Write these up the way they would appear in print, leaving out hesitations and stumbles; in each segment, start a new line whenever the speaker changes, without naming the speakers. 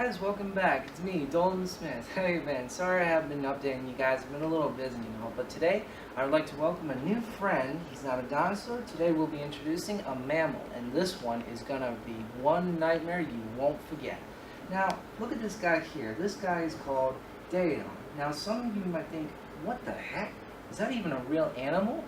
guys, welcome back. It's me, Daltyn Smith. Hey man, sorry I haven't been updating you guys. I've been a little busy, but today I would like to welcome a new friend. He's not a dinosaur. Today we'll be introducing a mammal, and this one is gonna be one nightmare you won't forget. Now, look at this guy here. This guy is called Daedon. Now, some of you might think, what the heck? Is that even a real animal?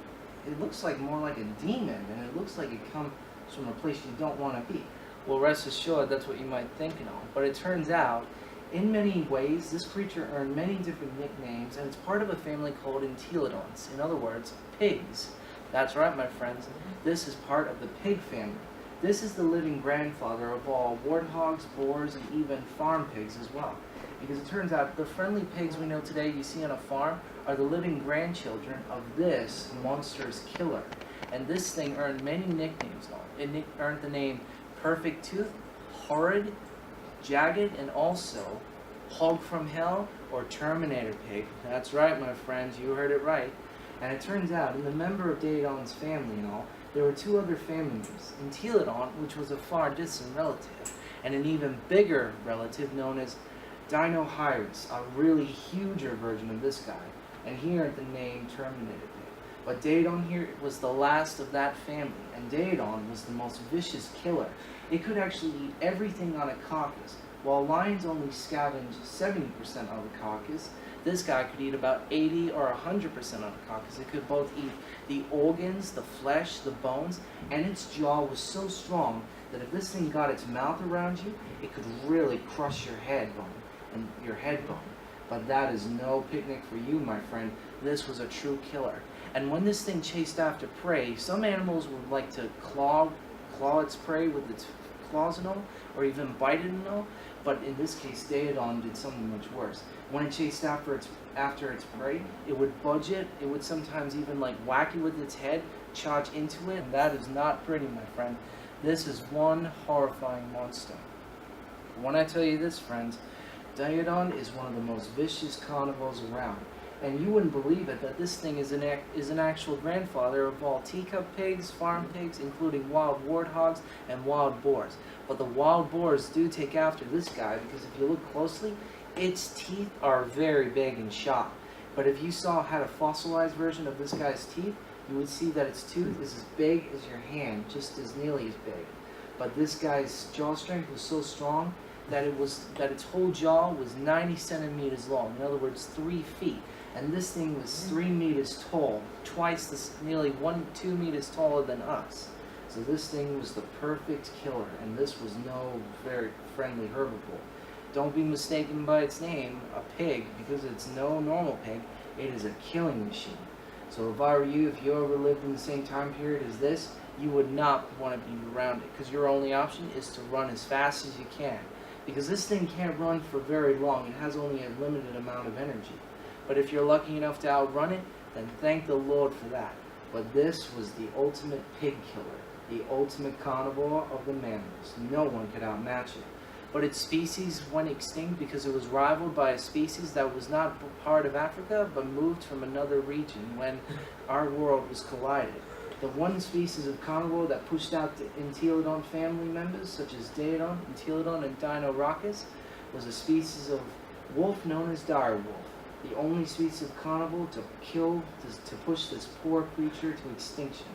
It looks like more like a demon, and it looks like it comes from a place you don't want to be. Well, rest assured, that's what you might think and all. But it turns out, in many ways, this creature earned many different nicknames, and it's part of a family called entelodonts. In other words, pigs. That's right, my friends. This is part of the pig family. This is the living grandfather of all warthogs, boars, and even farm pigs as well. Because it turns out the friendly pigs we know today you see on a farm are the living grandchildren of this monstrous killer. And this thing earned many nicknames. It earned the name Perfect Tooth, Horrid, Jagged, and also Hog from Hell or Terminator Pig. That's right, my friends, you heard it right. And it turns out, in the member of Daedon's family and all, there were two other family members, Entelodont, which was a far distant relative, and an even bigger relative known as Dinosaurs, a really huger version of this guy. And he earned the name Terminator Pig. But Daedon here was the last of that family, and Daedon was the most vicious killer. It could actually eat everything on a carcass. While lions only scavenge 70% of the carcass, this guy could eat about 80 or 100% of the carcass. It could both eat the organs, the flesh, the bones, and its jaw was so strong that if this thing got its mouth around you, it could really crush your head bone and your head bone. But that is no picnic for you, my friend. This was a true killer. And when this thing chased after prey, some animals would like to claw its prey with its claws and all, or even bite it and all. But in this case, Daedon did something much worse. When it chased after its prey, it would budge it. It would sometimes even like whack it with its head, charge into it. And that is not pretty, my friend. This is one horrifying monster. When I tell you this, friends, Daedon is one of the most vicious carnivores around. And you wouldn't believe it that this thing is an actual grandfather of all teacup pigs, farm pigs, including wild warthogs and wild boars. But the wild boars do take after this guy because if you look closely, its teeth are very big and sharp. But if you had a fossilized version of this guy's teeth, you would see that its tooth is as big as your hand, just as nearly as big. But this guy's jaw strength was so strong that its whole jaw was 90 centimeters long. In other words, 3 feet. And this thing was 3 meters tall, twice this, nearly 2 meters taller than us. So this thing was the perfect killer, and this was no very friendly herbivore. Don't be mistaken by its name, a pig, because it's no normal pig. It is a killing machine. So if I were you, if you ever lived in the same time period as this, you would not want to be around it, because your only option is to run as fast as you can. Because this thing can't run for very long. It has only a limited amount of energy. But if you're lucky enough to outrun it, then thank the Lord for that. But this was the ultimate pig killer, the ultimate carnivore of the mammals. No one could outmatch it. But its species went extinct because it was rivaled by a species that was not part of Africa, but moved from another region when our world was collided. The one species of carnivore that pushed out the Entelodont family members, such as Daedon, Entelodon, and Dinosaurs, was a species of wolf known as direwolf. The only species of carnivore to push this poor creature to extinction.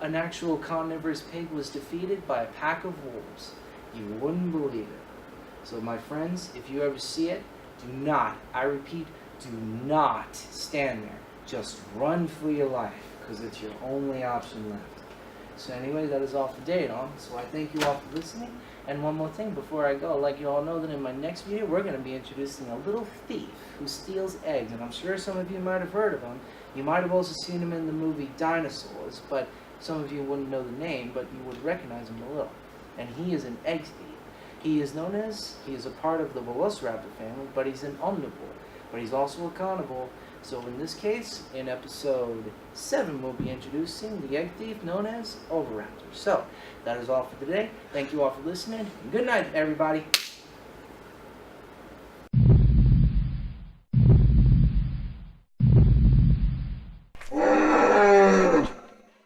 An actual carnivorous pig was defeated by a pack of wolves. You wouldn't believe it. So my friends, if you ever see it, do not, I repeat, do not stand there. Just run for your life, because it's your only option left. So anyway, that is all for Daedon. So I thank you all for listening. And one more thing before I go, like you all know that in my next video, we're going to be introducing a little thief who steals eggs. And I'm sure some of you might have heard of him. You might have also seen him in the movie Dinosaurs, but some of you wouldn't know the name, but you would recognize him a little. And he is an egg thief. He is a part of the velociraptor family, but he's an omnivore. But he's also a carnivore. So in this case, in episode 7, we'll be introducing the egg thief known as Oviraptor. So, that is all for today. Thank you all for listening. Good night, everybody.